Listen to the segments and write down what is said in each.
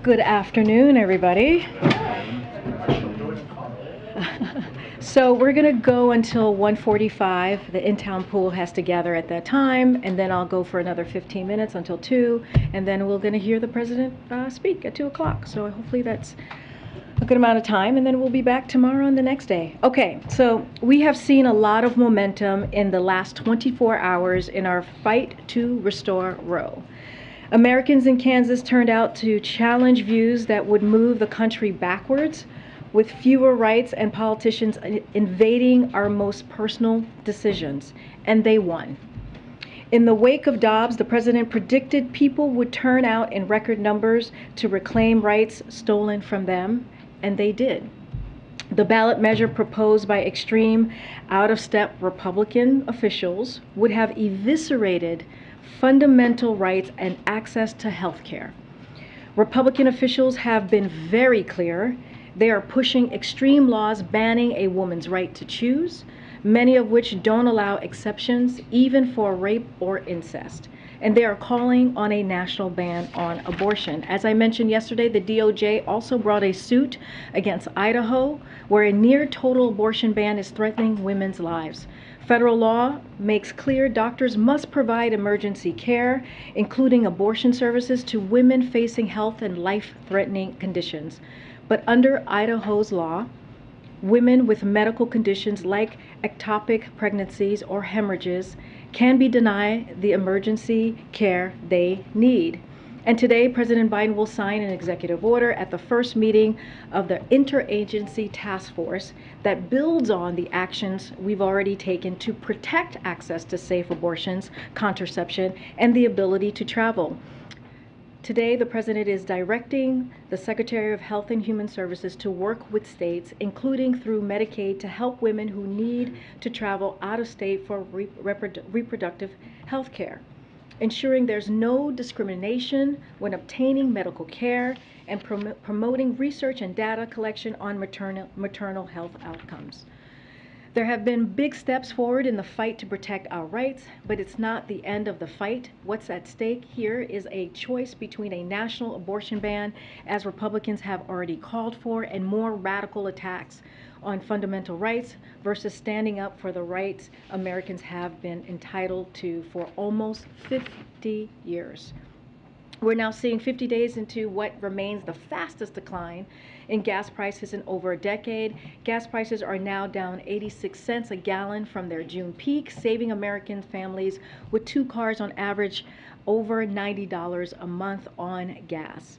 Good afternoon, everybody. So we're going to go until 1:45. The in-town pool has to gather at that time, and then I'll go for another 15 minutes until 2, and then we're going to hear the president speak at 2 o'clock. So hopefully that's a good amount of time, and then we'll be back tomorrow and the next day. Okay, so we have seen a lot of momentum in the last 24 hours in our fight to restore Roe. Americans in Kansas turned out to challenge views that would move the country backwards, with fewer rights and politicians invading our most personal decisions, and they won. In the wake of Dobbs, the president predicted people would turn out in record numbers to reclaim rights stolen from them, and they did. The ballot measure proposed by extreme, out-of-step Republican officials would have eviscerated fundamental rights and access to health care. Republican officials have been very clear. They are pushing extreme laws banning a woman's right to choose, many of which don't allow exceptions even for rape or incest. And they are calling on a national ban on abortion. As I mentioned yesterday, the DOJ also brought a suit against Idaho, where a near total abortion ban is threatening women's lives. Federal law makes clear doctors must provide emergency care, including abortion services, to women facing health and life-threatening conditions. But under Idaho's law, women with medical conditions like ectopic pregnancies or hemorrhages can be denied the emergency care they need. And today, President Biden will sign an executive order at the first meeting of the Interagency Task Force that builds on the actions we've already taken to protect access to safe abortions, contraception, and the ability to travel. Today, the President is directing the Secretary of Health and Human Services to work with states, including through Medicaid, to help women who need to travel out of state for reproductive health care, ensuring there's no discrimination when obtaining medical care, and promoting research and data collection on maternal health outcomes. There have been big steps forward in the fight to protect our rights, but it's not the end of the fight. What's at stake here is a choice between a national abortion ban, as Republicans have already called for, and more radical attacks on fundamental rights versus standing up for the rights Americans have been entitled to for almost 50 years. We're now seeing 50 days into what remains the fastest decline in gas prices in over a decade. Gas prices are now down 86 cents a gallon from their June peak, saving American families with 2 cars on average over $90 a month on gas.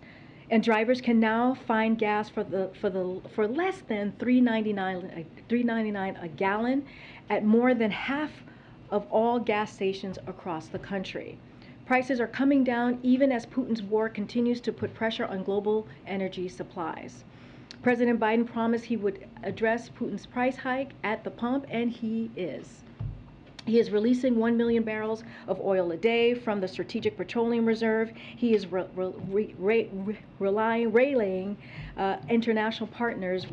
And drivers can now find gas for less than $3.99 a gallon at more than half of all gas stations across the country. Prices are coming down even as Putin's war continues to put pressure on global energy supplies. President Biden promised he would address Putin's price hike at the pump, and he is. He is releasing 1 million barrels of oil a day from the Strategic Petroleum Reserve. He is rallying international partners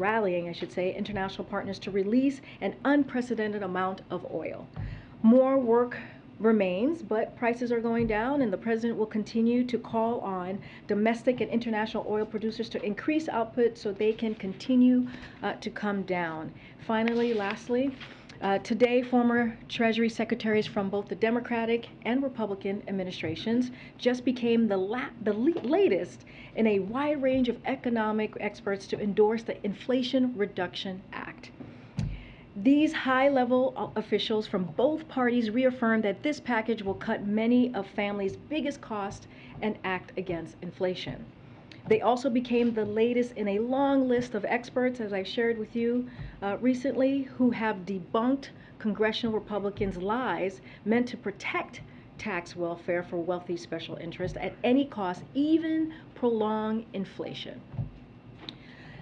to release an unprecedented amount of oil. More work remains, but prices are going down, and the president will continue to call on domestic and international oil producers to increase output so they can continue to come down. Finally, lastly, today, former Treasury secretaries from both the Democratic and Republican administrations just became the latest in a wide range of economic experts to endorse the Inflation Reduction Act. These high-level officials from both parties reaffirmed that this package will cut many of families' biggest costs and act against inflation. They also became the latest in a long list of experts, as I shared with you recently, who have debunked congressional Republicans' lies meant to protect tax welfare for wealthy special interests at any cost, even prolong inflation.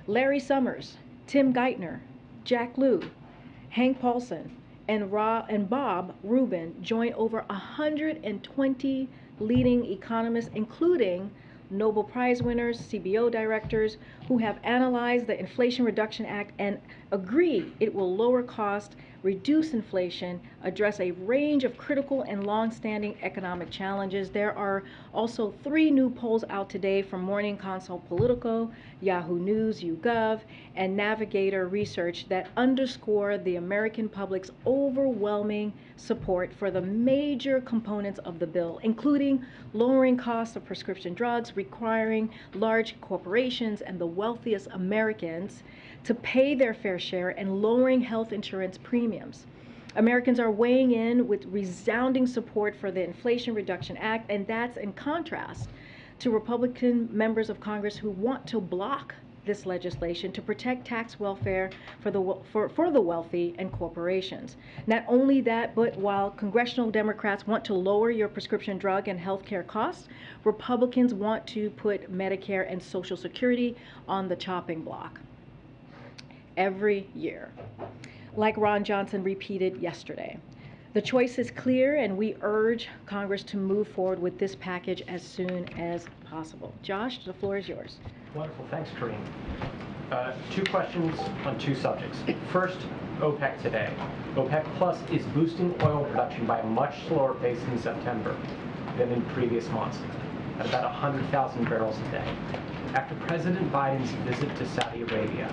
Larry Summers, Tim Geithner, Jack Lew, Hank Paulson, and Bob Rubin joined over 120 leading economists, including Nobel Prize winners, CBO directors, who have analyzed the Inflation Reduction Act and agree it will lower cost, reduce inflation, address a range of critical and long-standing economic challenges. There are also 3 new polls out today from Morning Consult Politico, Yahoo News, YouGov, and Navigator Research that underscore the American public's overwhelming support for the major components of the bill, including lowering costs of prescription drugs, requiring large corporations and the wealthiest Americans to pay their fair share, and lowering health insurance premiums. Americans are weighing in with resounding support for the Inflation Reduction Act, and that's in contrast to Republican members of Congress who want to block this legislation to protect tax welfare for the wealthy and corporations. Not only that, but while congressional Democrats want to lower your prescription drug and health care costs, Republicans want to put Medicare and Social Security on the chopping block every year, like Ron Johnson repeated yesterday. The choice is clear, and we urge Congress to move forward with this package as soon as possible. Josh, the floor is yours. Wonderful. Thanks, Karine. 2 questions on 2 subjects. First, OPEC today. OPEC Plus is boosting oil production by a much slower pace in September than in previous months, at about 100,000 barrels a day. After President Biden's visit to Saudi Arabia,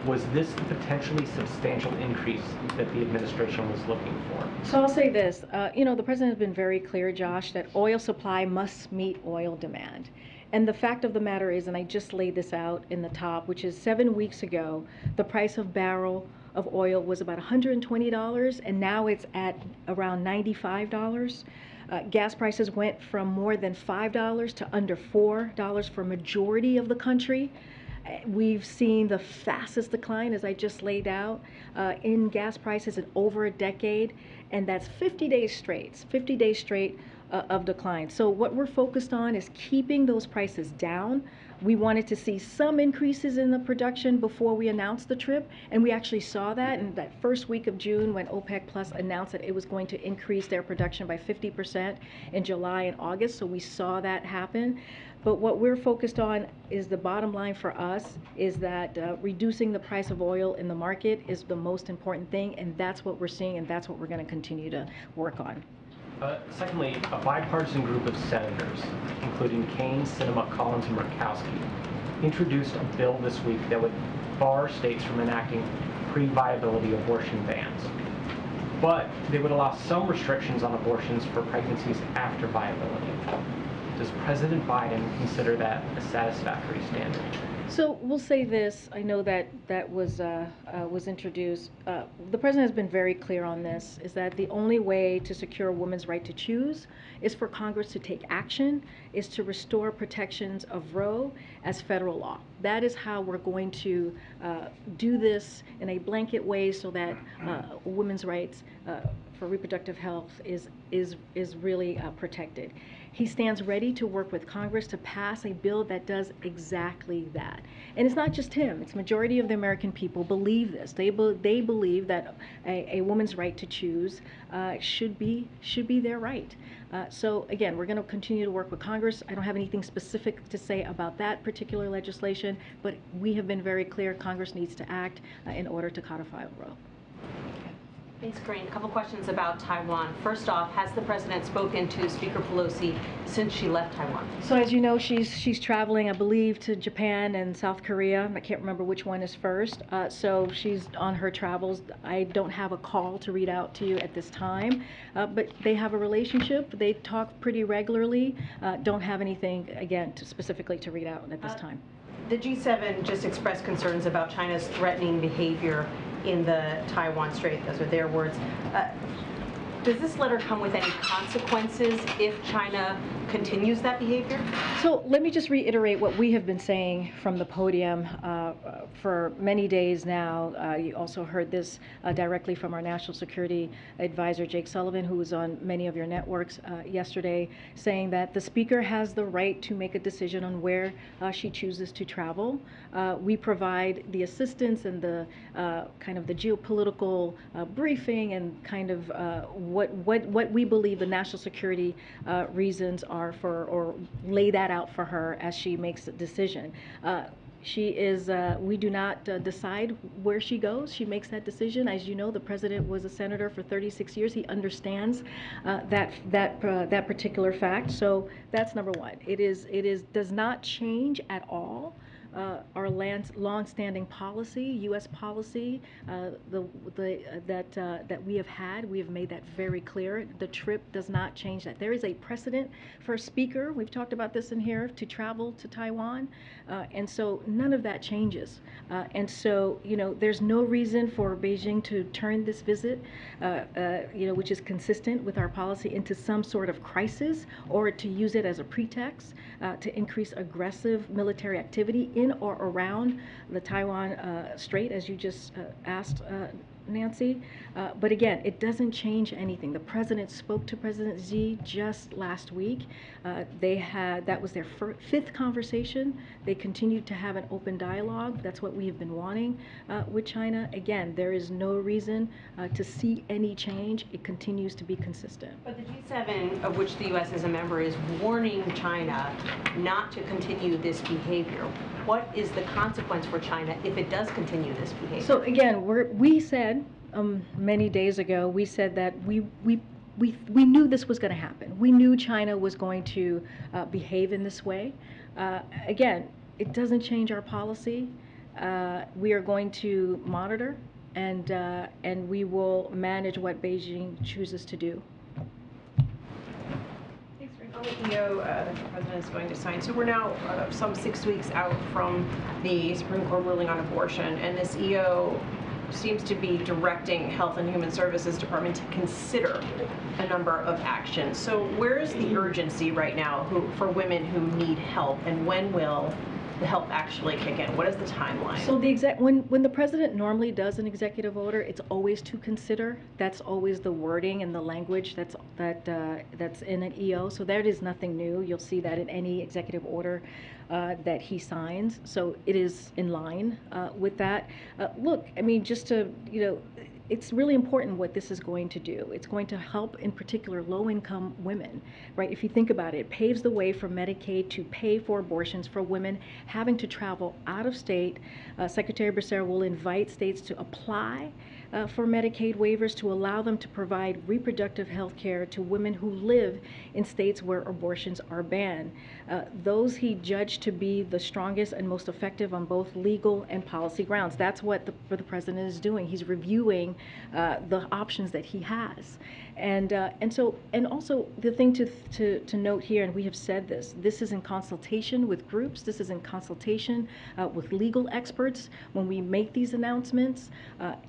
was this the potentially substantial increase that the administration was looking for? So I'll say this, the president has been very clear, Josh, that oil supply must meet oil demand. And the fact of the matter is, and I just laid this out in the top, which is 7 weeks ago, the price of barrel of oil was about $120, and now it's at around $95. Gas prices went from more than $5 to under $4 for a majority of the country. We've seen the fastest decline, as I just laid out, in gas prices in over a decade, and that's 50 days straight of decline. So what we're focused on is keeping those prices down. We wanted to see some increases in the production before we announced the trip, and we actually saw that in that first week of June when OPEC Plus announced that it was going to increase their production by 50% in July and August, so we saw that happen. But what we're focused on is the bottom line for us is that reducing the price of oil in the market is the most important thing, and that's what we're seeing, and that's what we're going to continue to work on. Secondly, a bipartisan group of senators, including Kaine, Sinema, Collins, and Murkowski, introduced a bill this week that would bar states from enacting pre-viability abortion bans. But they would allow some restrictions on abortions for pregnancies after viability. Does President Biden consider that a satisfactory standard? So we'll say this. I know that was introduced. The president has been very clear on this, is that the only way to secure a woman's right to choose is for Congress to take action, is to restore protections of Roe as federal law. That is how we're going to do this in a blanket way so that women's rights for reproductive health is really protected. He stands ready to work with Congress to pass a bill that does exactly that. And it's not just him. It's majority of the American people believe this. They believe that a woman's right to choose should be their right. So again, we're going to continue to work with Congress. I don't have anything specific to say about that particular legislation, but we have been very clear Congress needs to act in order to codify Roe. Thanks, Karine. A couple questions about Taiwan. First off, has the president spoken to Speaker Pelosi since she left Taiwan? So as you know, she's traveling, I believe, to Japan and South Korea. I can't remember which one is first. So she's on her travels. I don't have a call to read out to you at this time, but they have a relationship. They talk pretty regularly. Don't have anything, again, specifically to read out at this time. The G7 just expressed concerns about China's threatening behavior in the Taiwan Strait. Those are their words. Does this letter come with any consequences if China continues that behavior? So let me just reiterate what we have been saying from the podium for many days now. You also heard this directly from our National Security Advisor, Jake Sullivan, who was on many of your networks yesterday, saying that the Speaker has the right to make a decision on where she chooses to travel. We provide the assistance and the kind of the geopolitical briefing and kind of what we believe the national security reasons are for, or lay that out for her as she makes a decision. She is, we do not decide where she goes. She makes that decision. As you know, the president was a senator for 36 years. He understands that particular fact. So that's number one. Does not change at all our long-standing policy, U.S. policy, that we have had. We have made that very clear. The trip does not change that. There is a precedent for a speaker, we've talked about this in here, to travel to Taiwan, and so none of that changes. And so, there's no reason for Beijing to turn this visit, which is consistent with our policy, into some sort of crisis, or to use it as a pretext to increase aggressive military activity in or around the Taiwan Strait, as you just asked, Nancy. But again, it doesn't change anything. The president spoke to President Xi just last week. That was their fifth conversation. They continued to have an open dialogue. That's what we have been wanting with China. Again, there is no reason to see any change. It continues to be consistent. But the G7, of which the U.S. is a member, is warning China not to continue this behavior. What is the consequence for China if it does continue this behavior? So again, we said many days ago, we said that we knew this was going to happen. We knew China was going to behave in this way. Again, it doesn't change our policy. We are going to monitor, and we will manage what Beijing chooses to do. On the EO that the president is going to sign. So we're now some 6 weeks out from the Supreme Court ruling on abortion, and this EO seems to be directing Health and Human Services Department to consider a number of actions. So where is the urgency right now for women who need help, and when will the help actually kick in? What is the timeline? So when the president normally does an executive order, it's always to consider. That's always the wording and the language that's in an EO. So that is nothing new. You'll see that in any executive order that he signs. So it is in line with that. Look, I mean, just to it's really important what this is going to do. It's going to help, in particular, low-income women, right? If you think about it, it paves the way for Medicaid to pay for abortions for women having to travel out of state. Secretary Becerra will invite states to apply for Medicaid waivers to allow them to provide reproductive health care to women who live in states where abortions are banned. Those he judged to be the strongest and most effective on both legal and policy grounds. That's what the president is doing. He's reviewing the options that he has. And also the thing to note here, and we have said this is in consultation with groups, this is in consultation with legal experts when we make these announcements,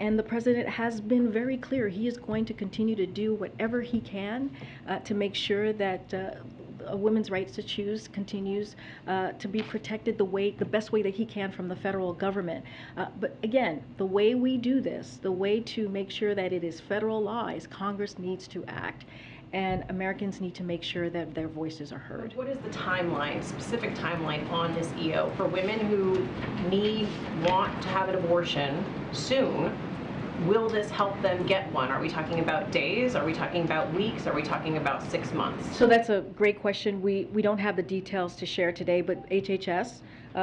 and the president has been very clear. He is going to continue to do whatever he can to make sure that a woman's rights to choose continues to be protected the best way that he can from the federal government. But again, the way we do this, the way to make sure that it is federal law, is Congress needs to act, and Americans need to make sure that their voices are heard. What is the timeline, specific timeline on this EO for women who want to have an abortion soon? Will this help them get one? Are we talking about days? Are we talking about weeks? Are we talking about 6 months? So that's a great question. We don't have the details to share today, but HHS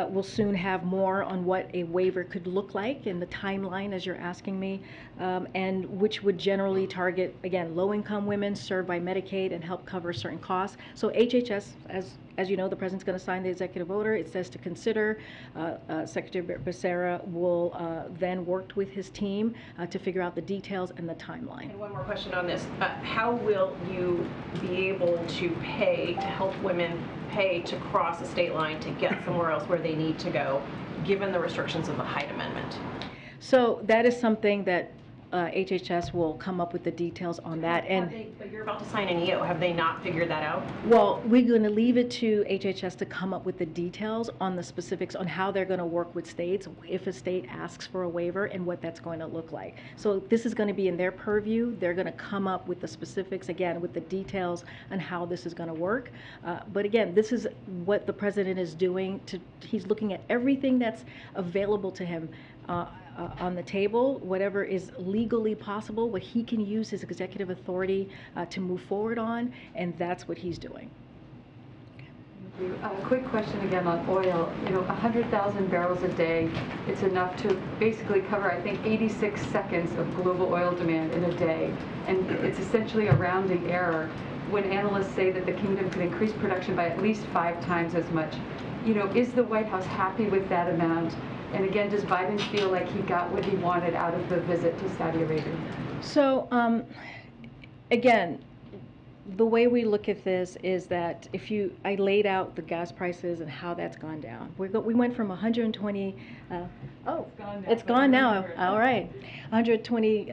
will soon have more on what a waiver could look like in the timeline, as you're asking me, and which would generally target, again, low-income women served by Medicaid and help cover certain costs. So HHS, as you know, the president's going to sign the executive order. It says to consider. Secretary Becerra will then work with his team to figure out the details and the timeline. And one more question on this. How will you be able to help women pay to cross the state line to get somewhere else where they need to go, given the restrictions of the Hyde Amendment? So that is something that HHS will come up with the details on that. But you're about to sign an EO. Have they not figured that out? Well, we're going to leave it to HHS to come up with the details on the specifics on how they're going to work with states if a state asks for a waiver and what that's going to look like. So this is going to be in their purview. They're going to come up with the specifics, again, with the details on how this is going to work. But again, this is what the president is doing. He's looking at everything that's available to him on the table, whatever is legally possible, what he can use his executive authority to move forward on, and that's what he's doing. Quick question again on oil. 100,000 barrels a day, it's enough to basically cover, I think, 86 seconds of global oil demand in a day. And it's essentially a rounding error when analysts say that the kingdom could increase production by at least 5 times as much. Is the White House happy with that amount? And again, does Biden feel like he got what he wanted out of the visit to Saudi Arabia? So, again, the way we look at this is that I laid out the gas prices and how that's gone down. We went from 120, it's gone now. All right, 120.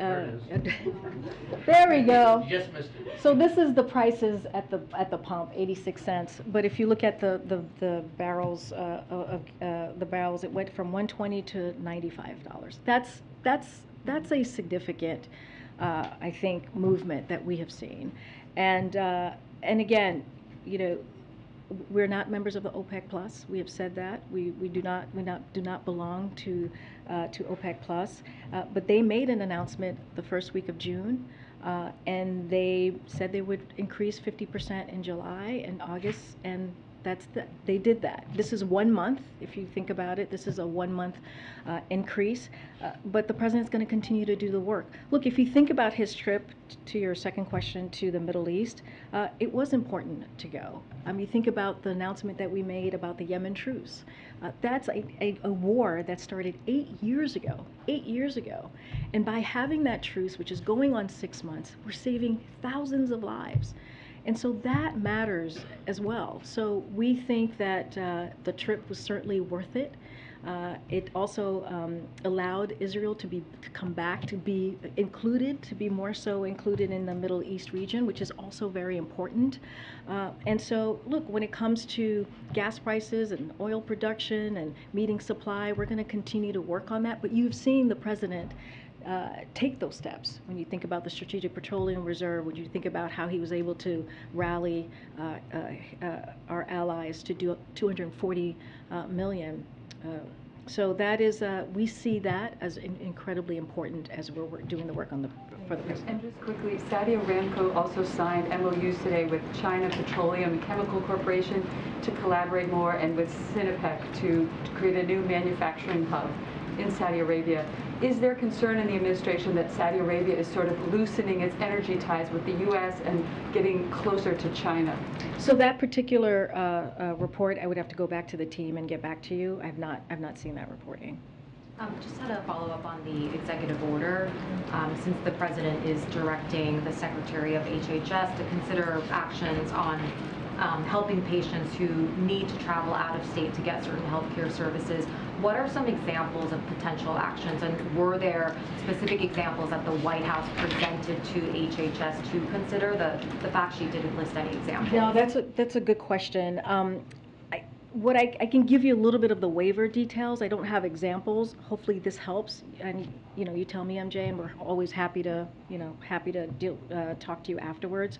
There we go. You just missed it. So this is the prices at the pump, 86 cents. But if you look at the barrels the barrels, it went from 120 to $95. That's a significant, I think, movement that we have seen. And again, we're not members of the OPEC Plus. We have said that we do not belong to OPEC Plus. But they made an announcement the first week of June, and they said they would increase 50% in July and August, and they did that. This is 1 month, if you think about it. This is a 1 month increase, but the president's going to continue to do the work. Look, if you think about his trip, to your second question, to the Middle East, it was important to go. You think about the announcement that we made about the Yemen truce. That's a war that started 8 years ago. 8 years ago. And by having that truce, which is going on 6 months, we're saving thousands of lives. And so that matters as well. So we think that the trip was certainly worth it. It also allowed Israel to come back, to be included, to be more so included in the Middle East region, which is also very important. And so, look, when it comes to gas prices and oil production and meeting supply, we're going to continue to work on that. But you've seen the president take those steps. When you think about the Strategic Petroleum Reserve, when you think about how he was able to rally our allies to do 240 million. So that is, we see that as incredibly important as we're doing the work for the president. And just quickly, Saudi Aramco also signed MOUs today with China Petroleum and Chemical Corporation to collaborate more, and with Sinopec to create a new manufacturing hub in Saudi Arabia. Is there concern in the administration that Saudi Arabia is sort of loosening its energy ties with the U.S. and getting closer to China? So that particular report, I would have to go back to the team and get back to you. I've not seen that reporting. Just had a follow-up on the executive order. Since the president is directing the Secretary of HHS to consider actions on helping patients who need to travel out of state to get certain health care services, what are some examples of potential actions, and were there specific examples that the White House presented to HHS to consider? The fact sheet didn't list any examples. No, that's a good question. I can give you a little bit of the waiver details. I don't have examples. Hopefully this helps, and you tell me, MJ, and we're always happy to talk to you afterwards.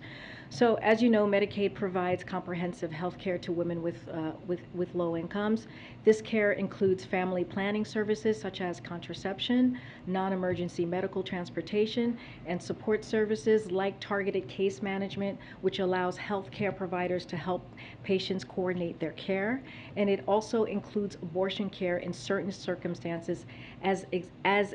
So as you know, Medicaid provides comprehensive health care to women with low incomes. This care includes family planning services such as contraception, non-emergency medical transportation, and support services like targeted case management, which allows health care providers to help patients coordinate their care. And it also includes abortion care in certain circumstances as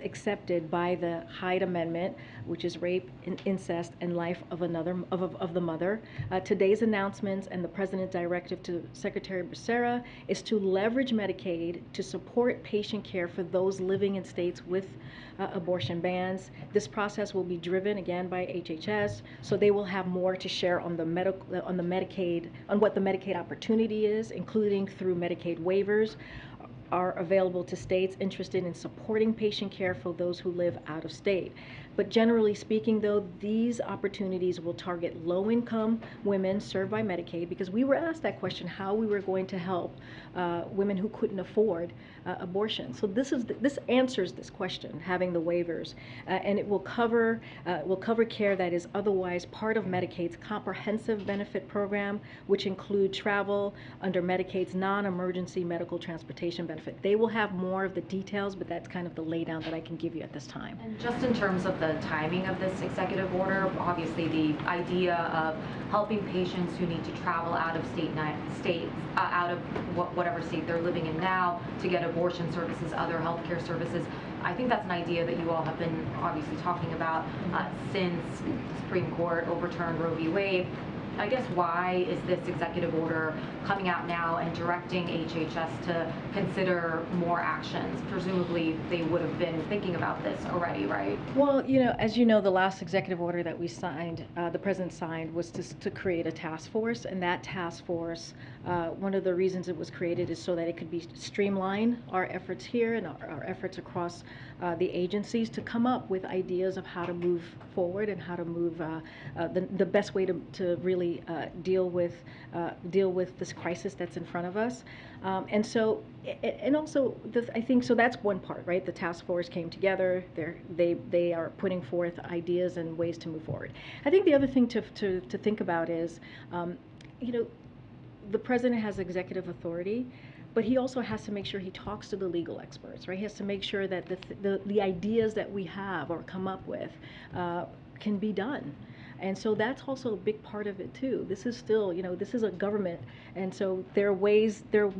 accepted by the Hyde Amendment, which is rape, incest, and life of the mother. Today's announcements and the President's directive to Secretary Becerra is to leverage Medicaid to support patient care for those living in states with abortion bans. This process will be driven again by HHS, so they will have more to share on what the Medicaid opportunity is, including through Medicaid waivers are available to states interested in supporting patient care for those who live out of state. But generally speaking, though, these opportunities will target low-income women served by Medicaid, because we were asked that question, how we were going to help women who couldn't afford abortion. So this answers this question, having the waivers, and it will cover care that is otherwise part of Medicaid's comprehensive benefit program, which include travel under Medicaid's non-emergency medical transportation benefit benefit. They will have more of the details, but that's kind of the laydown that I can give you at this time. And just in terms of the timing of this executive order, obviously the idea of helping patients who need to travel out of out of whatever state they're living in now to get abortion services, other healthcare services, I think that's an idea that you all have been obviously talking about since the Supreme Court overturned Roe v. Wade. I guess why is this executive order coming out now and directing HHS to consider more actions? Presumably they would have been thinking about this already, right? Well, as you know, the last executive order that we signed, the president signed, was to create a task force. And that task force, one of the reasons it was created is so that it could be streamline our efforts here and our efforts across the agencies to come up with ideas of how to move forward and how to move the best way to really deal with this crisis that's in front of us, and also I think so. That's one part, right? The task force came together. They are putting forth ideas and ways to move forward. I think the other thing to think about is, the president has executive authority, but he also has to make sure he talks to the legal experts, right? He has to make sure that the ideas that we have or come up with can be done. And so that's also a big part of it too. This is still, this is a government, and so there are ways, there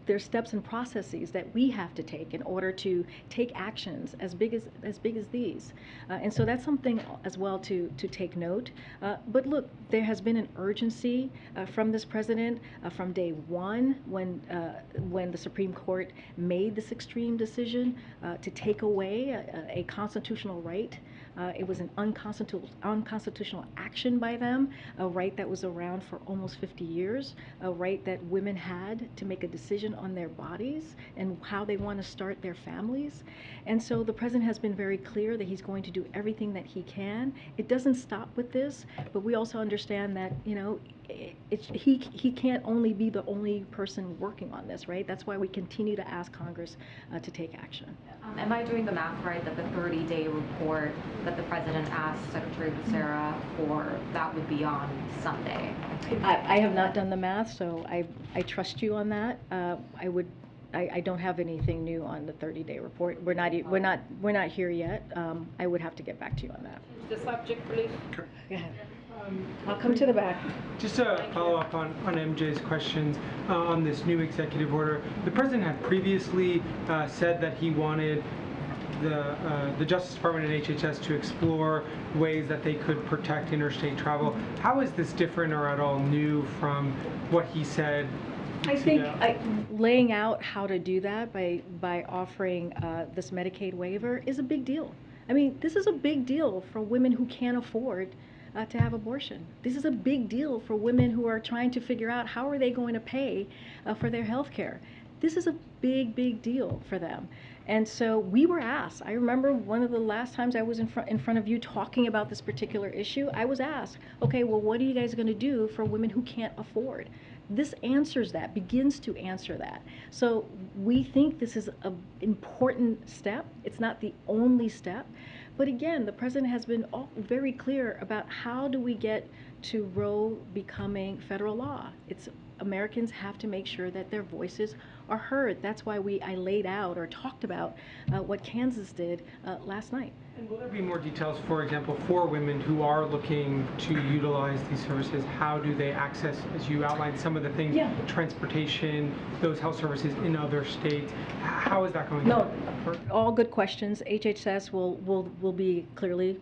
are steps and processes that we have to take in order to take actions as big as these. And so that's something as well to take note. But look, there has been an urgency from this president from day one when the Supreme Court made this extreme decision to take away a constitutional right. It was an unconstitutional action by them, a right that was around for almost 50 years, a right that women had to make a decision on their bodies and how they want to start their families. And so the president has been very clear that he's going to do everything that he can. It doesn't stop with this, but we also understand that, he can't only be the only person working on this, right? That's why we continue to ask Congress to take action. Am I doing the math right that the 30-day report that the president asked Secretary Becerra for, that would be on Sunday? I have not done the math, so I trust you on that. I don't have anything new on the 30-day report. We're not here yet. I would have to get back to you on that. The subject, please. Go ahead. I'll come to the back. Just to follow up on MJ's questions on this new executive order, the president had previously said that he wanted the Justice Department and HHS to explore ways that they could protect interstate travel. How is this different or at all new from what he said? I think laying out how to do that by offering this Medicaid waiver is a big deal. I mean, this is a big deal for women who can't afford to have abortion. This is a big deal for women who are trying to figure out how are they going to pay for their health care. This is a big deal for them. And so we were asked, I remember one of the last times I was in front of you talking about this particular issue, I was asked, okay, well, what are you guys going to do for women who can't afford? This answers that, begins to answer that. So we think this is an important step. It's not the only step. But again, the president has been very clear about how do we get to Roe becoming federal law. Americans have to make sure that their voices are heard. That's why I laid out or talked about what Kansas did last night. And will there be more details, for example, for women who are looking to utilize these services? How do they access, as you outlined, some of the things, transportation, those health services in other states? How is that going to work? All good questions. HHS will be clearly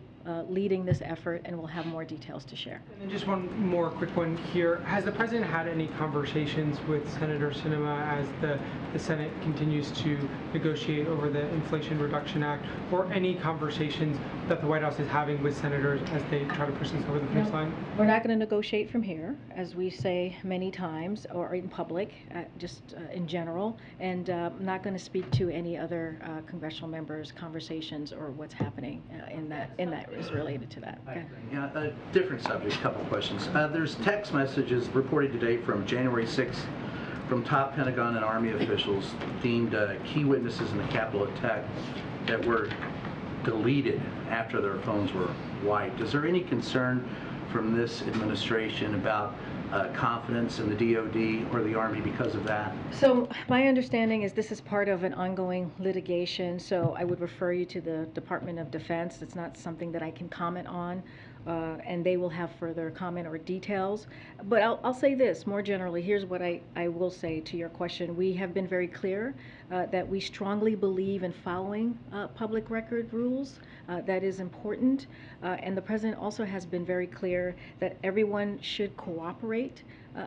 leading this effort, and we'll have more details to share. And then just one more quick one here. Has the president had any conversations with Senator Sinema as the Senate continues to negotiate over the Inflation Reduction Act, or any conversations that the White House is having with senators as they try to push this over the finish line? We're not going to negotiate from here, as we say many times, or in public, just in general, and I'm not going to speak to any other congressional members' conversations or what's happening in that is related to that. Okay. Yeah, a different subject, a couple questions. There's text messages reported today from January 6th from top Pentagon and Army officials deemed key witnesses in the Capitol attack that were deleted after their phones were wiped. Is there any concern from this administration about confidence in the DOD or the Army because of that? So my understanding is this is part of an ongoing litigation, so I would refer you to the Department of Defense. It's not something that I can comment on, and they will have further comment or details. But I'll say this, more generally, here's what I will say to your question. We have been very clear that we strongly believe in following public record rules. That is important. And the President also has been very clear that everyone should cooperate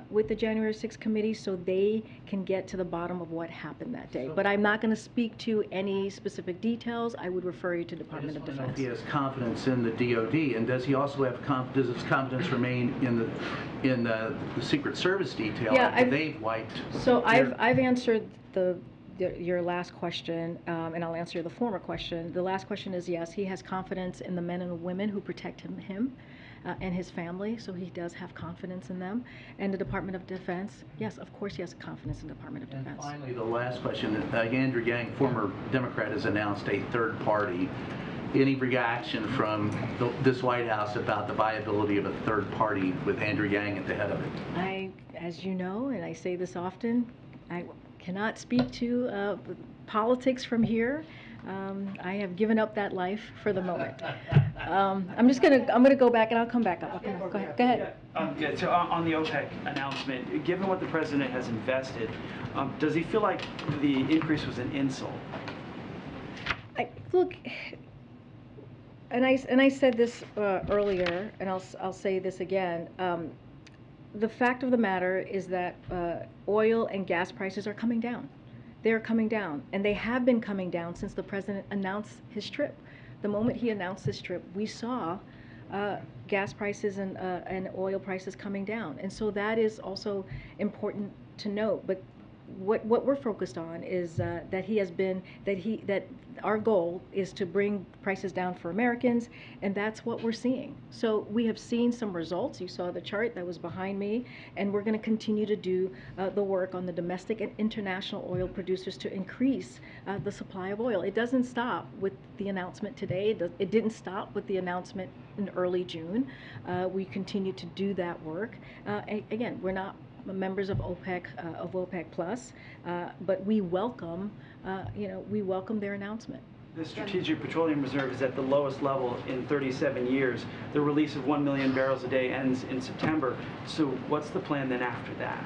with the January 6th committee so they can get to the bottom of what happened that day. But I'm not going to speak to any specific details. I would refer you to Department of Defense. If he has confidence in the DOD, and does he also have does his confidence remain in the Secret Service detail after they've wiped? So I've answered your last question, and I'll answer the former question. The last question is yes, he has confidence in the men and women who protect him and his family, so he does have confidence in them. And the Department of Defense, yes, of course he has confidence in the Department of Defense. And finally, the last question. Andrew Yang, former Democrat, has announced a third party. Any reaction from this White House about the viability of a third party with Andrew Yang at the head of it? As you know, and I say this often, I cannot speak to politics from here. I have given up that life for the moment. I'm gonna go back and I'll come back up. Go ahead. Yeah, so on the OPEC announcement, given what the president has invested, does he feel like the increase was an insult? Look, and I said this earlier, and I'll say this again. The fact of the matter is that oil and gas prices are coming down. They're coming down, and they have been coming down since the president announced his trip. The moment he announced his trip, we saw gas prices and oil prices coming down, and so that is also important to note. But what we're focused on is that our goal is to bring prices down for Americans, and that's what we're seeing. So we have seen some results. You saw the chart that was behind me, and we're going to continue to do the work on the domestic and international oil producers to increase the supply of oil. It doesn't stop with the announcement today. It didn't stop with the announcement in early June. We continue to do that work. Again, we're not members of OPEC Plus, but we welcome their announcement. The Strategic Petroleum Reserve is at the lowest level in 37 years. The release of 1 million barrels a day ends in September. So what's the plan then after that?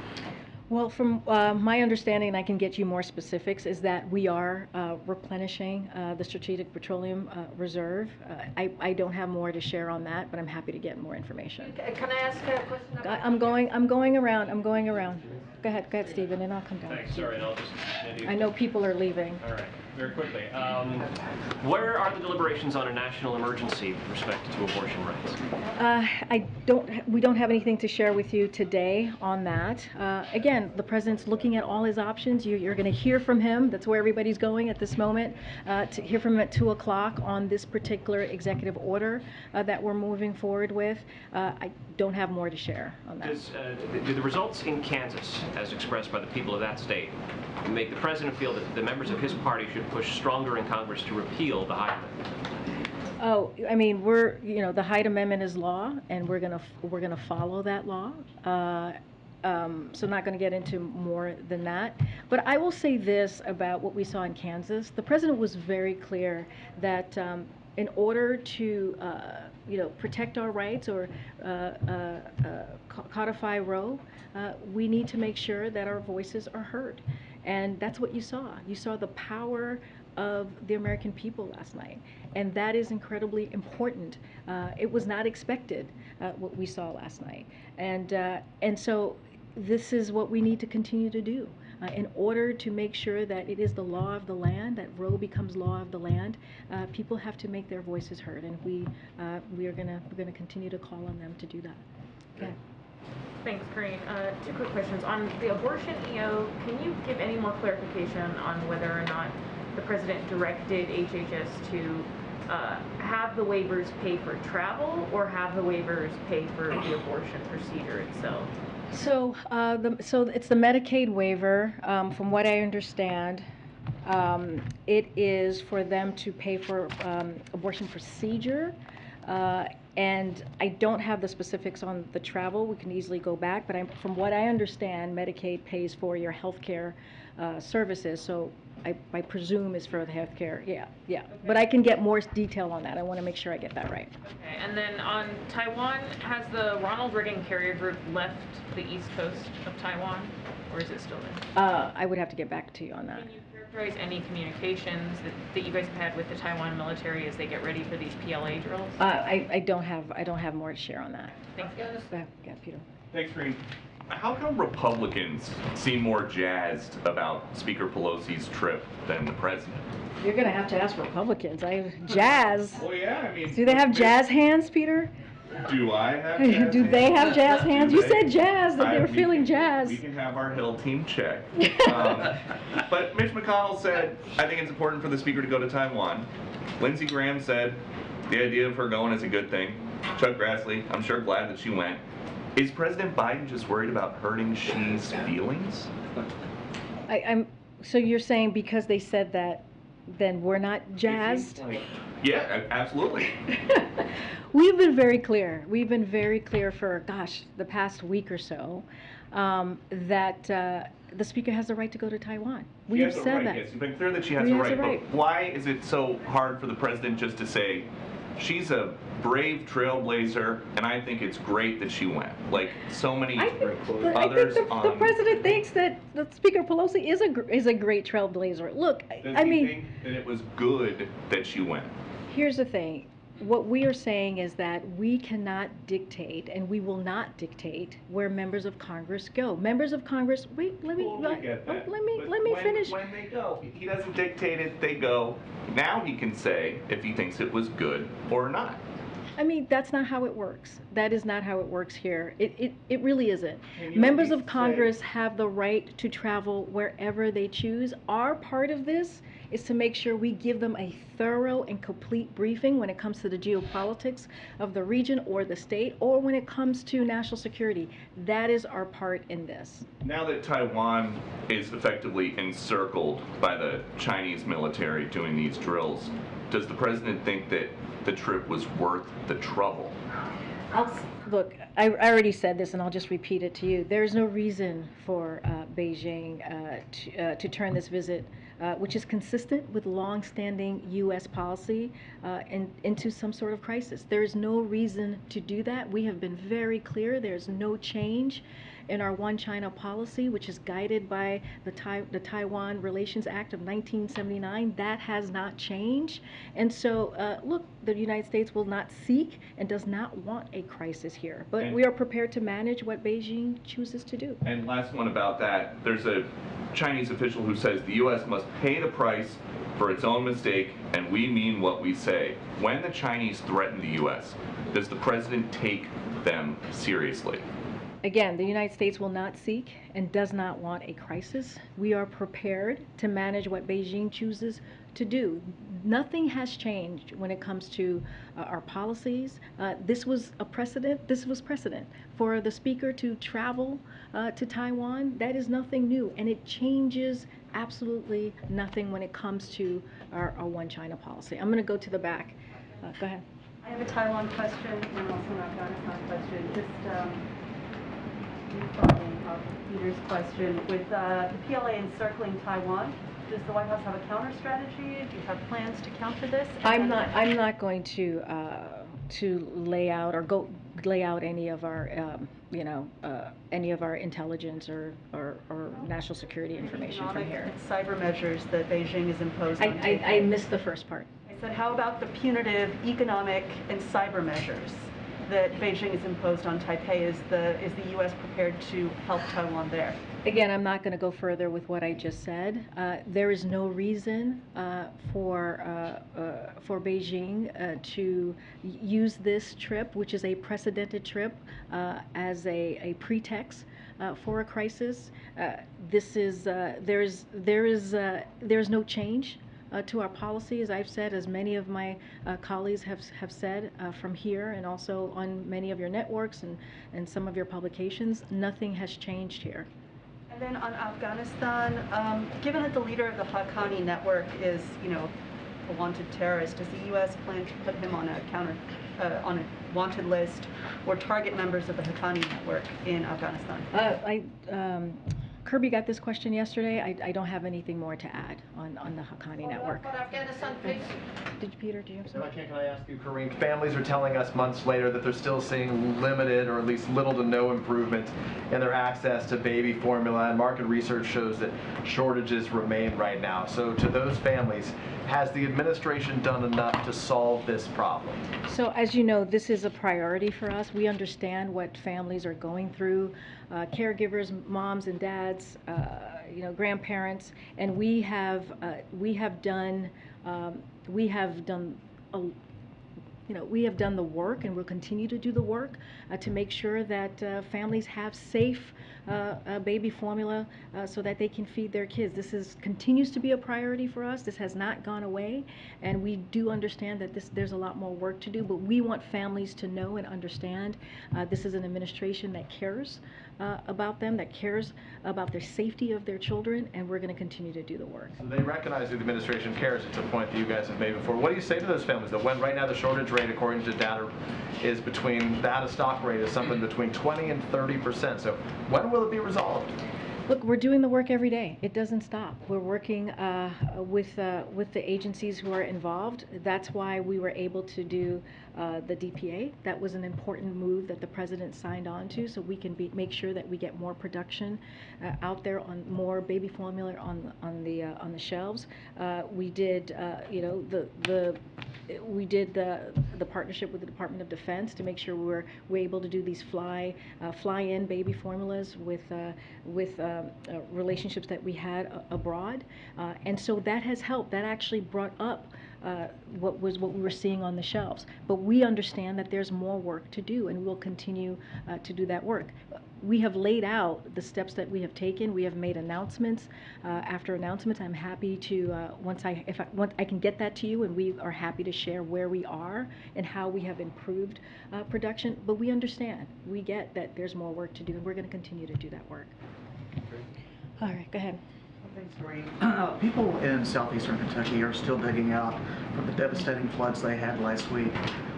Well, from my understanding, and I can get you more specifics, is that we are replenishing the Strategic Petroleum Reserve. I don't have more to share on that, but I'm happy to get more information. Can I ask a question? I'm going around. Go ahead, Stephen, and I'll come down. Thanks. Sorry, and I'll just maybe. I know people are leaving. All right, very quickly. Where are the deliberations on a national emergency with respect to abortion rights? We don't have anything to share with you today on that. Again, the president's looking at all his options. You're going to hear from him. That's where everybody's going at this moment. To hear from him at 2 o'clock on this particular executive order that we're moving forward with. I don't have more to share on that. Do the results in Kansas, as expressed by the people of that state, make the president feel that the members of his party should push stronger in Congress to repeal the Hyde Amendment? Oh, I mean, the Hyde Amendment is law, and we're gonna follow that law. So not going to get into more than that. But I will say this about what we saw in Kansas. The president was very clear that in order to protect our rights or codify Roe, we need to make sure that our voices are heard. And that's what you saw. You saw the power of the American people last night. And that is incredibly important. It was not expected, what we saw last night. And so this is what we need to continue to do in order to make sure that it is the law of the land, that Roe becomes law of the land. People have to make their voices heard, and we're gonna continue to call on them to do that. Okay. Thanks, Karine. 2 quick questions. On the abortion EO, can you give any more clarification on whether or not the president directed HHS to have the waivers pay for travel or have the waivers pay for the abortion procedure itself? So, so it's the Medicaid waiver. From what I understand, it is for them to pay for abortion procedure. And I don't have the specifics on the travel. We can easily go back, but from what I understand, Medicaid pays for your health care services, so I presume is for the health care. Yeah. Okay. But I can get more detail on that. I want to make sure I get that right. Okay, and then on Taiwan, has the Ronald Reagan carrier group left the east coast of Taiwan, or is it still there? I would have to get back to you on that. Can you characterize any communications that you guys have had with the Taiwan military as they get ready for these PLA drills? I don't have more to share on that. Thanks. Yeah, Peter. Thanks, Karine. How come Republicans seem more jazzed about Speaker Pelosi's trip than the president? You're going to have to ask Republicans. Jazz. Well, yeah, I mean... Do they have jazz hands, Peter? Do I have jazz hands? Do they have jazz hands? You said jazz, that they were we feeling can- jazz. We can have our Hill team check. But Mitch McConnell said, I think it's important for the Speaker to go to Taiwan. Lindsey Graham said, the idea of her going is a good thing. Chuck Grassley, I'm sure glad that she went. Is President Biden just worried about hurting Xi's feelings? So you're saying because they said that, then we're not jazzed? Yeah, absolutely. We've been very clear. We've been very clear for, gosh, the past week or so, that the Speaker has the right to go to Taiwan. We've said that. Yes, you've been clear that she has She a has right, a right. but why is it so hard for the president just to say, she's a brave trailblazer, and I think it's great that she went. Like so many others the president thinks that the Speaker Pelosi is a great trailblazer. Look, Does I he mean, think that it was good that she went? here's the thing. What we are saying is that we cannot dictate, and we will not dictate where members of Congress go. Members of Congress, wait, let me get that. let me But finish. When they go, he doesn't dictate it, they go. Now he can say if he thinks it was good or not. I mean, that's not how it works. That is not how it works here. It really isn't. Can you Members at of least Congress say- have the right to travel wherever they choose. Our part of this is to make sure we give them a thorough and complete briefing when it comes to the geopolitics of the region or the state, or when it comes to national security. That is our part in this. Now that Taiwan is effectively encircled by the Chinese military doing these drills, does the president think that the trip was worth the trouble? Look, I already said this, and I'll just repeat it to you. There's no reason for Beijing to turn this visit, which is consistent with long-standing U.S. policy, into some sort of crisis. There is no reason to do that. We have been very clear. There's no change in our One China policy, which is guided by the Taiwan Relations Act of 1979. That has not changed. And so, look, the United States will not seek and does not want a crisis here. But And- we are prepared to manage what Beijing chooses to do. And last one about that, there's a Chinese official who says the U.S. must pay the price for its own mistake, and we mean what we say. When the Chinese threaten the U.S., does the president take them seriously? Again, the United States will not seek and does not want a crisis. We are prepared to manage what Beijing chooses to do. Nothing has changed when it comes to our policies. This was a precedent. This was precedent for the Speaker to travel to Taiwan. That is nothing new, and it changes absolutely nothing when it comes to our One China policy. I'm going to go to the back. Go ahead. I have a Taiwan question and also an Afghanistan question. Following up Peter's question, with the PLA encircling Taiwan, does the White House have a counter strategy? Do you have plans to counter this? I'm not going to lay out or lay out any of our any of our intelligence or national security information from here. And cyber measures that Beijing has imposed on Taipei. I missed the first part. I said, how about the punitive economic and cyber measures that Beijing has imposed on Taipei? Is the U.S. prepared to help Taiwan there? Again, I'm not going to go further with what I just said. There is no reason for Beijing to use this trip, which is a precedented trip, as a pretext for a crisis. There's no change to our policy, as I've said, as many of my colleagues have said from here, and also on many of your networks and some of your publications. Nothing has changed here. And then on Afghanistan, given that the leader of the Haqqani network is, a wanted terrorist, does the U.S. plan to put him on a on a wanted list or target members of the Haqqani network in Afghanistan? Kirby got this question yesterday. I don't have anything more to add on the Haqqani network. Did Peter, do you have something? Can I ask you, Karine? Families are telling us months later that they're still seeing limited or at least little to no improvement in their access to baby formula, and market research shows that shortages remain right now. So to those families, has the administration done enough to solve this problem? So as you know, this is a priority for us. We understand what families are going through, caregivers, moms and dads, grandparents, and we have done the work, and we'll continue to do the work to make sure that families have safe baby formula so that they can feed their kids. This continues to be a priority for us. This has not gone away, and we do understand that there's a lot more work to do, but we want families to know and understand this is an administration that cares about them, that cares about the safety of their children, and we're going to continue to do the work. So they recognize that the administration cares. It's a point that you guys have made before. What do you say to those families that when right now the shortage rate, according to data, is between the out-of-stock rate is something between 20 and 30%. So when will it be resolved? Look, we're doing the work every day. It doesn't stop. We're working with the agencies who are involved. That's why we were able to do the DPA. That was an important move that the president signed on to, so we can make sure that we get more production out there, on more baby formula on the shelves. We did we did the partnership with the Department of Defense to make sure we're able to do these fly-in baby formulas with relationships that we had abroad, and so that has helped. That actually brought up what we were seeing on the shelves. But we understand that there's more work to do, and we'll continue to do that work. We have laid out the steps that we have taken. We have made announcements after announcements. I'm happy to once I can get that to you, and we are happy to share where we are and how we have improved production. But we understand, we get that there's more work to do, and we're going to continue to do that work. All right, go ahead. Thanks, Karine. People in southeastern Kentucky are still digging out from the devastating floods they had last week.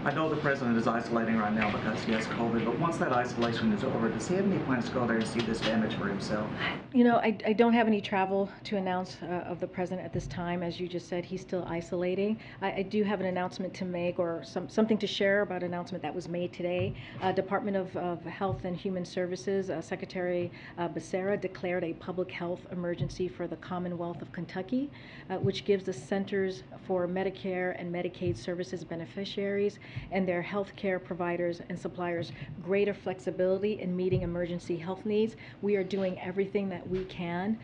I know the president is isolating right now because he has COVID, but once that isolation is over, does he have any plans to go there and see this damage for himself? You know, I don't have any travel to announce of the president at this time. As you just said, he's still isolating. I do have an announcement to make, or something to share about an announcement that was made today. Department of Health and Human Services, Secretary Becerra declared a public health emergency for the Commonwealth of Kentucky, which gives the Centers for Medicare and Medicaid Services beneficiaries and their health care providers and suppliers greater flexibility in meeting emergency health needs. We are doing everything that we can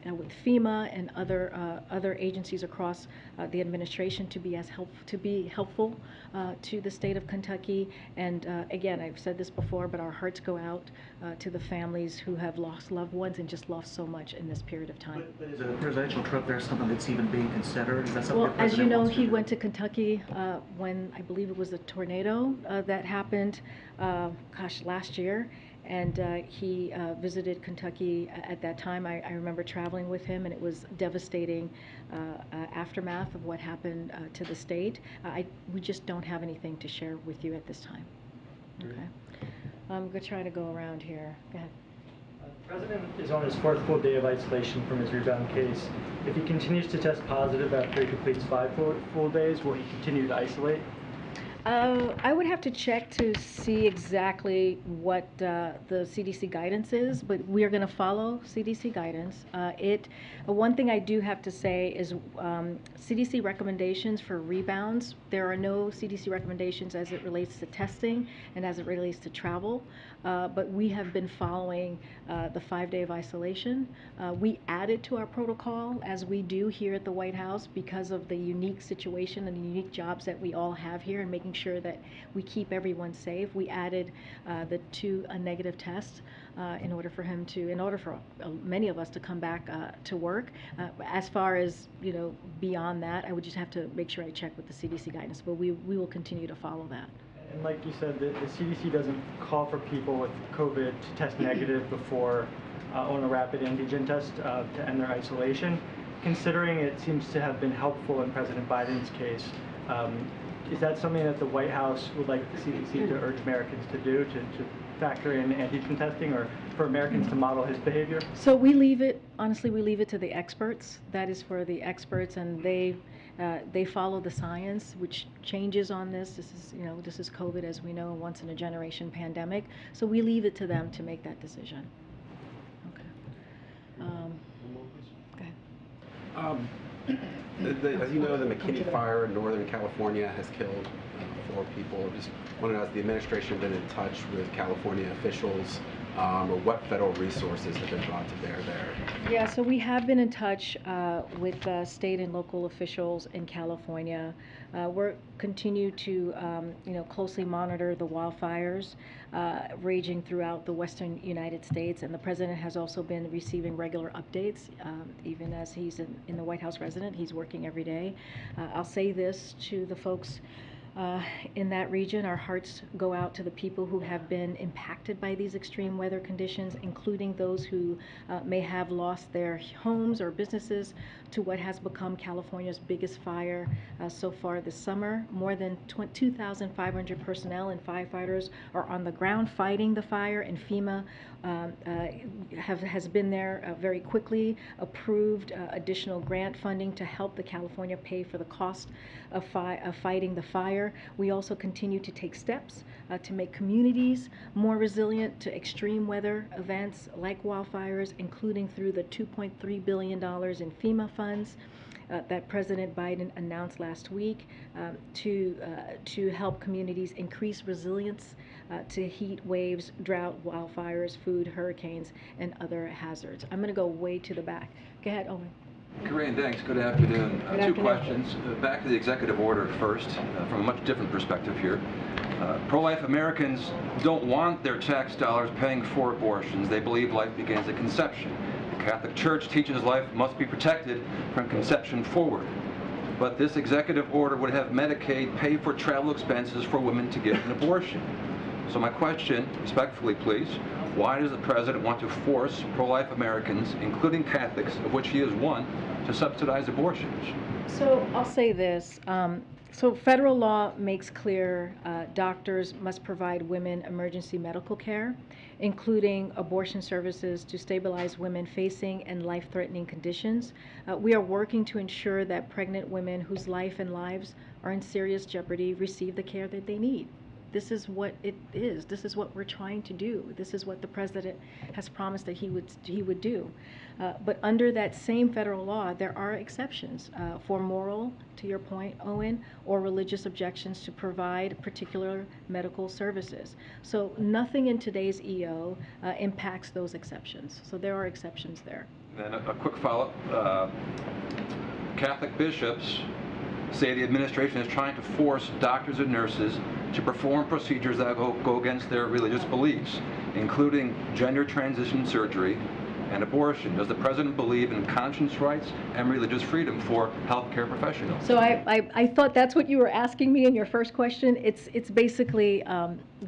with FEMA and other agencies across the administration to be helpful to the state of Kentucky. And again, I've said this before, but our hearts go out to the families who have lost loved ones and just lost so much in this period of time. But is a presidential trip there something that's even being considered? Is that something Well, as you know, he went to Kentucky when I believe it was a tornado that happened, last year. And he visited Kentucky at that time. I remember traveling with him, and it was devastating aftermath of what happened to the state. We just don't have anything to share with you at this time. Okay. I'm going to try to go around here. Go ahead. The President is on his 4th full day of isolation from his rebound case. If he continues to test positive after he completes 5 full days, will he continue to isolate? I would have to check to see exactly what the CDC guidance is, but we are going to follow CDC guidance. One thing I do have to say is CDC recommendations for rebounds. There are no CDC recommendations as it relates to testing and as it relates to travel, but we have been following the 5-day of isolation. We added to our protocol, as we do here at the White House, because of the unique situation and the unique jobs that we all have here, and making sure that we keep everyone safe. We added the 2 negative tests in order for many of us to come back to work. As far as beyond that, I would just have to make sure I check with the CDC guidance, but we will continue to follow that. And like you said, the CDC doesn't call for people with COVID to test negative before on a rapid antigen test to end their isolation. Considering it seems to have been helpful in President Biden's case, is that something that the White House would like the CDC to urge Americans to do, to factor in antigen testing, or for Americans to model his behavior? So we leave it, honestly, we leave it to the experts. That is for the experts, and they follow the science, which changes on this. This is COVID, as we know, a once in a generation pandemic. So we leave it to them to make that decision. Okay. Go ahead. As you know, the McKinney fire in Northern California has killed 4 people. Just want to know, has the administration been in touch with California officials, or what federal resources have been brought to bear there? Yeah, so we have been in touch with state and local officials in California. We're continue to closely monitor the wildfires raging throughout the western United States, and the president has also been receiving regular updates. Even as he's in the White House resident, he's working every day. I'll say this to the folks in that region: our hearts go out to the people who have been impacted by these extreme weather conditions, including those who may have lost their homes or businesses to what has become California's biggest fire so far this summer. More than 2,500 personnel and firefighters are on the ground fighting the fire, and FEMA has been there very quickly, approved additional grant funding to help the California pay for the cost of fighting the fire. We also continue to take steps to make communities more resilient to extreme weather events like wildfires, including through the $2.3 billion in FEMA funds that President Biden announced last week to help communities increase resilience to heat waves, drought, wildfires, food, hurricanes, and other hazards. I'm going to go way to the back. Go ahead, Owen. Karine, thanks. Good afternoon. Good Two afternoon. questions. Back to the executive order first, from a much different perspective here. Pro-life Americans don't want their tax dollars paying for abortions. They believe life begins at conception. The Catholic Church teaches life must be protected from conception forward. But this executive order would have Medicaid pay for travel expenses for women to get an abortion. So my question, respectfully please, why does the president want to force pro-life Americans, including Catholics, of which he is one, to subsidize abortions? So I'll say this. So federal law makes clear doctors must provide women emergency medical care, including abortion services to stabilize women facing and life-threatening conditions. We are working to ensure that pregnant women whose life and lives are in serious jeopardy receive the care that they need. This is what it is. This is what we're trying to do. This is what the president has promised that he would do. But under that same federal law, there are exceptions for moral, to your point, Owen, or religious objections to provide particular medical services. So nothing in today's EO impacts those exceptions. So there are exceptions there. Then a quick follow-up. Catholic bishops say the administration is trying to force doctors and nurses to perform procedures that go against their religious beliefs, including gender transition surgery and abortion. Does the president believe in conscience rights and religious freedom for healthcare professionals? So I thought that's what you were asking me in your first question. It's basically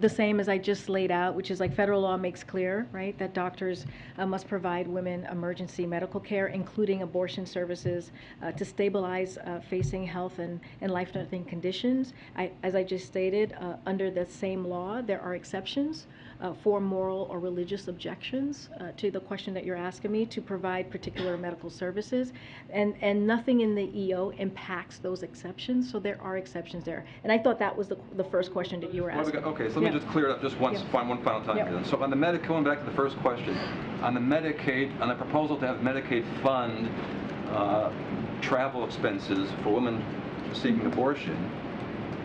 the same as I just laid out, which is like federal law makes clear, right, that doctors must provide women emergency medical care, including abortion services, to stabilize facing health and life-threatening conditions. As I just stated, under the same law, there are exceptions for moral or religious objections to the question that you're asking me to provide particular medical services, and nothing in the EO impacts those exceptions, so there are exceptions there. And I thought that was the first question that you were asking. Okay, so let me just clear it up just once, one final time. Here. So on the going back to the first question, on the Medicaid, on the proposal to have Medicaid fund travel expenses for women seeking abortion,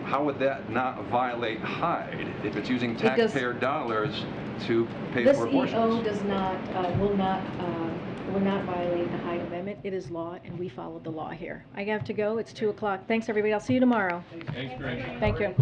how would that not violate Hyde if it's using taxpayer dollars to pay for abortions? This EO does not, will not violate the Hyde Amendment. It is law, and we follow the law here. I have to go. It's 2 o'clock. Thanks, everybody. I'll see you tomorrow. Thanks, Greg. Thank you.